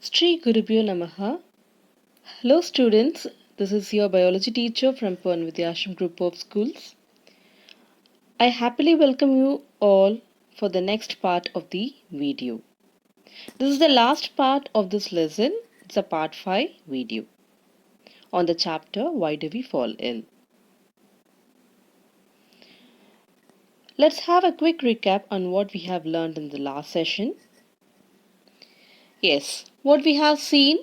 Sri Gurubhyo Namaha. Hello students, this is your biology teacher from Purn Vidyashram Group of Schools. I happily welcome you all for the next part of the video. This is the last part of this lesson. It's a part 5 video on the chapter Why Do We Fall Ill? Let's have a quick recap on what we have learned in the last session. Yes, what we have seen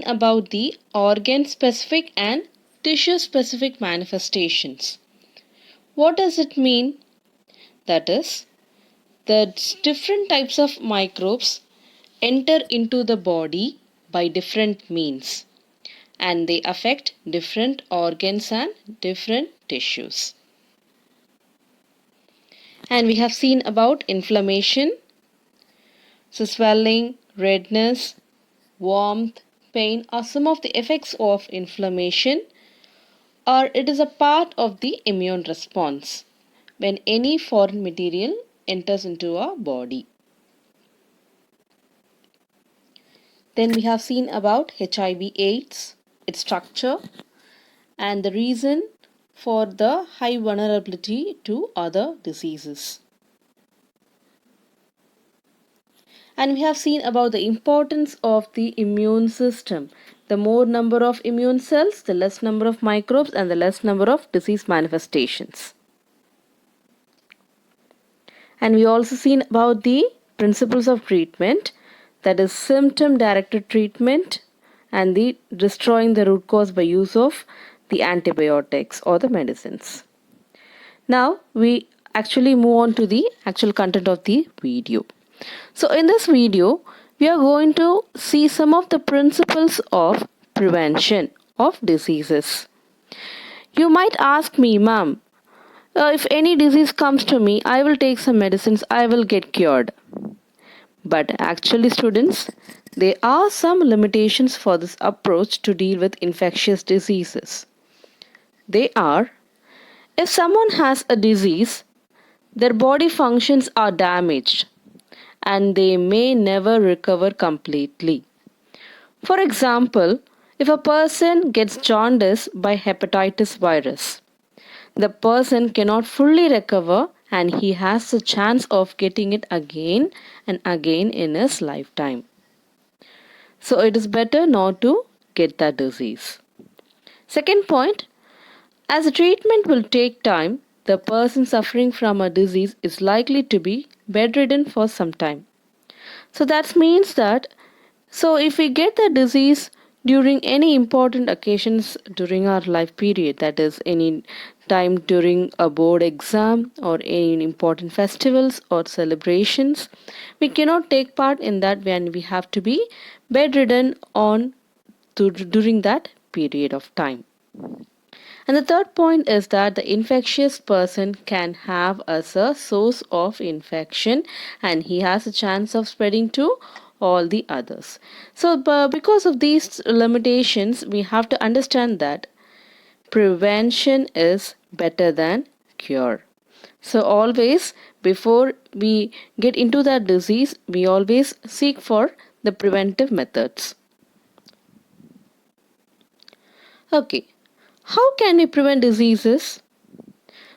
about the organ specific and tissue specific manifestations. What does it mean? That is, the different types of microbes enter into the body by different means and they affect different organs and different tissues. And we have seen about inflammation, so swelling, redness, warmth, pain are some of the effects of inflammation, or it is a part of the immune response when any foreign material enters into our body. Then we have seen about HIV/AIDS, its structure, and the reason for the high vulnerability to other diseases. And we have seen about the importance of the immune system. The more number of immune cells, the less number of microbes and the less number of disease manifestations. And we also seen about the principles of treatment, that is symptom directed treatment and the destroying the root cause by use of the antibiotics or the medicines. Now we actually move on to the actual content of the video. So in this video, we are going to see some of the principles of prevention of diseases. You might ask me, ma'am, if any disease comes to me, I will take some medicines, I will get cured. But actually, students, there are some limitations for this approach to deal with infectious diseases. They are, if someone has a disease, their body functions are damaged and they may never recover completely. For example, if a person gets jaundice by hepatitis virus, the person cannot fully recover and he has a chance of getting it again and again in his lifetime. So it is better not to get that disease. Second point, as the treatment will take time, the person suffering from a disease is likely to be bedridden for some time. So that means that, if we get the disease during any important occasions during our life period, that is any time during a board exam or any important festivals or celebrations, we cannot take part in that when we have to be bedridden during that period of time. And the third point is that the infectious person can have as a source of infection and he has a chance of spreading to all the others. So, because of these limitations, we have to understand that prevention is better than cure. So, always before we get into that disease, we always seek for the preventive methods. Okay. How can we prevent diseases?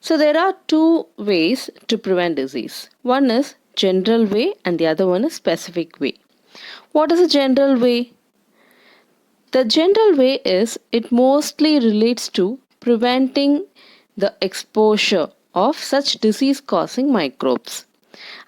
So there are two ways to prevent disease. One is general way and the other one is specific way. What is a general way? The general way is it mostly relates to preventing the exposure of such disease causing microbes.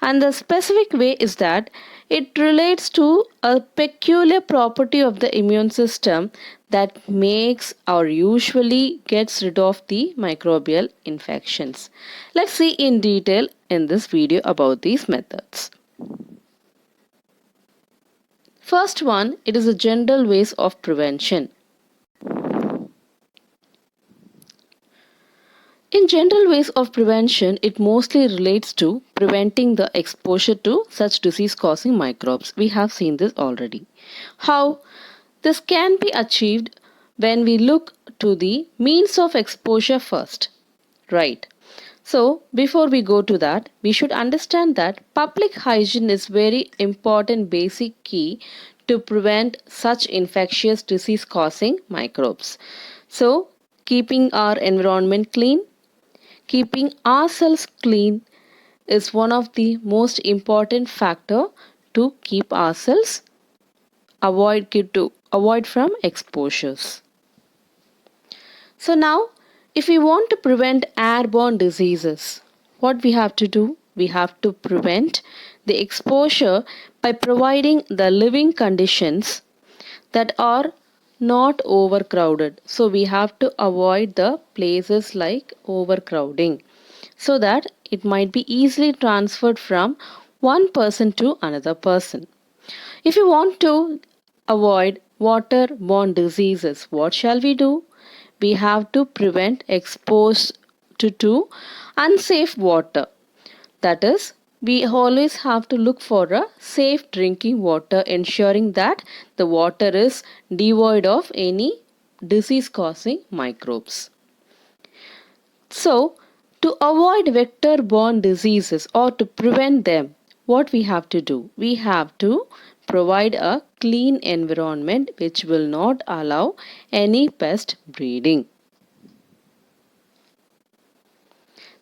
And the specific way is that it relates to a peculiar property of the immune system that makes or usually gets rid of the microbial infections. Let's see in detail in this video about these methods. First one, it is the general ways of prevention. In general ways of prevention, it mostly relates to preventing the exposure to such disease-causing microbes. We have seen this already. How? This can be achieved when we look to the means of exposure first. Right. So, before we go to that, we should understand that public hygiene is very important basic key to prevent such infectious disease causing microbes. So, keeping our environment clean, keeping ourselves clean is one of the most important factor to keep ourselves to avoid from exposures. So now, if we want to prevent airborne diseases, what we have to do? We have to prevent the exposure by providing the living conditions that are not overcrowded. So we have to avoid the places like overcrowding so that it might be easily transferred from one person to another person. If you want to avoid waterborne diseases, what shall we do? We have to prevent exposure to unsafe water. That is, we always have to look for a safe drinking water, ensuring that the water is devoid of any disease causing microbes. So, to avoid vector borne diseases or to prevent them, what we have to do? We have to provide a clean environment which will not allow any pest breeding.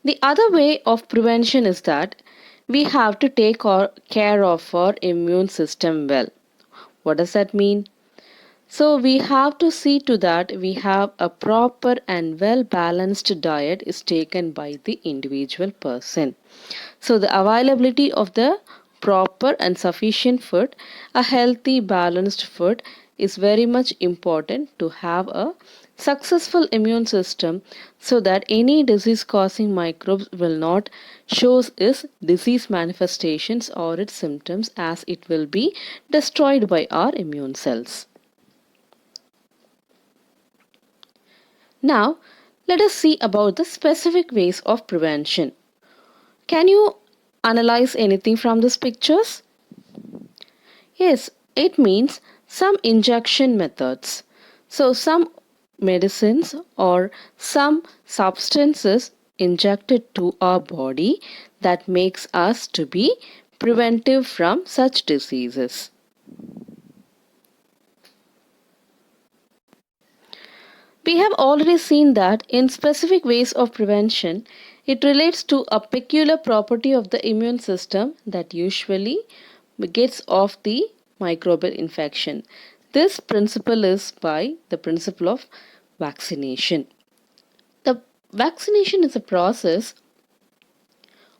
The other way of prevention is that we have to take care of our immune system well. What does that mean? So we have to see to that we have a proper and well balanced diet is taken by the individual person. So the availability of the proper and sufficient food, a healthy balanced food is very much important to have a successful immune system so that any disease causing microbes will not show its disease manifestations or its symptoms as it will be destroyed by our immune cells. Now, let us see about the specific ways of prevention. Can you analyze anything from these pictures? Yes, it means some injection methods. So, some medicines or some substances injected to our body that makes us to be preventive from such diseases. We have already seen that in specific ways of prevention, it relates to a peculiar property of the immune system that usually gets off the microbial infection. This principle is by the principle of vaccination. The vaccination is a process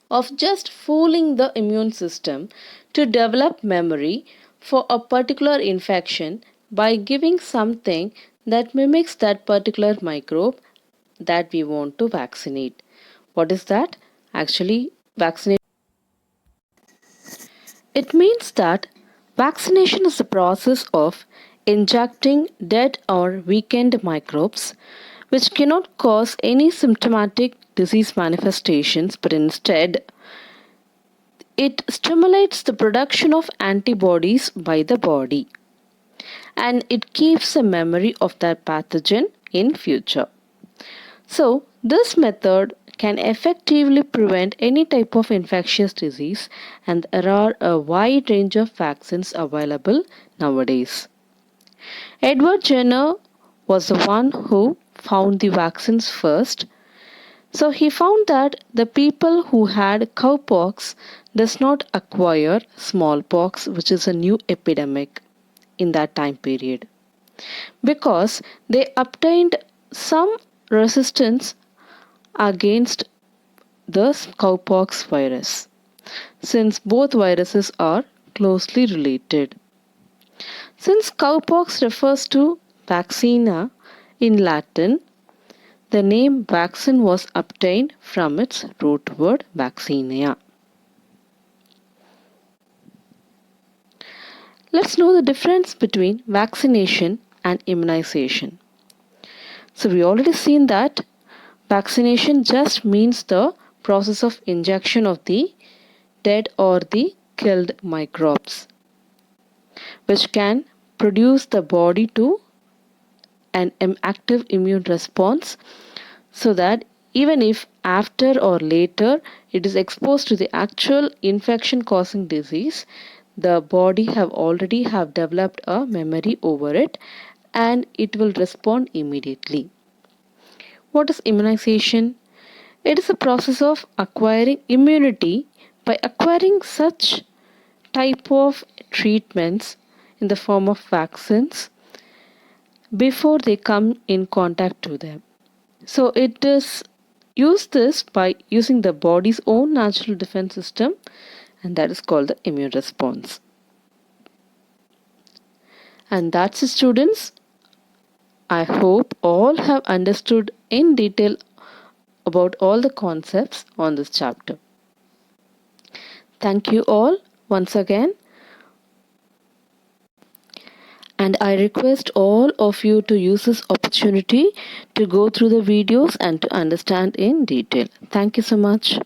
of just fooling the immune system to develop memory for a particular infection by giving something that mimics that particular microbe that we want to vaccinate. What is that? Actually, vaccination. It means that vaccination is the process of injecting dead or weakened microbes which cannot cause any symptomatic disease manifestations but instead it stimulates the production of antibodies by the body and it keeps a memory of that pathogen in future. So, this method can effectively prevent any type of infectious disease and there are a wide range of vaccines available nowadays. Edward Jenner was the one who found the vaccines first. So he found that the people who had cowpox does not acquire smallpox, which is a new epidemic in that time period, because they obtained some resistance against the cowpox virus, since both viruses are closely related. Since cowpox refers to vaccina in Latin, the name vaccine was obtained from its root word vaccinia. Let's know the difference between vaccination and immunization. So we already seen that vaccination just means the process of injection of the dead or the killed microbes which can produce the body to an active immune response so that even if after or later it is exposed to the actual infection causing disease, the body have already have developed a memory over it and it will respond immediately. What is immunization? It is a process of acquiring immunity by acquiring such type of treatments in the form of vaccines before they come in contact to them. So it is use this by using the body's own natural defense system, and that is called the immune response. And that's it, students. I hope all have understood in detail about all the concepts on this chapter. Thank you all once again, and I request all of you to use this opportunity to go through the videos and to understand in detail. Thank you so much.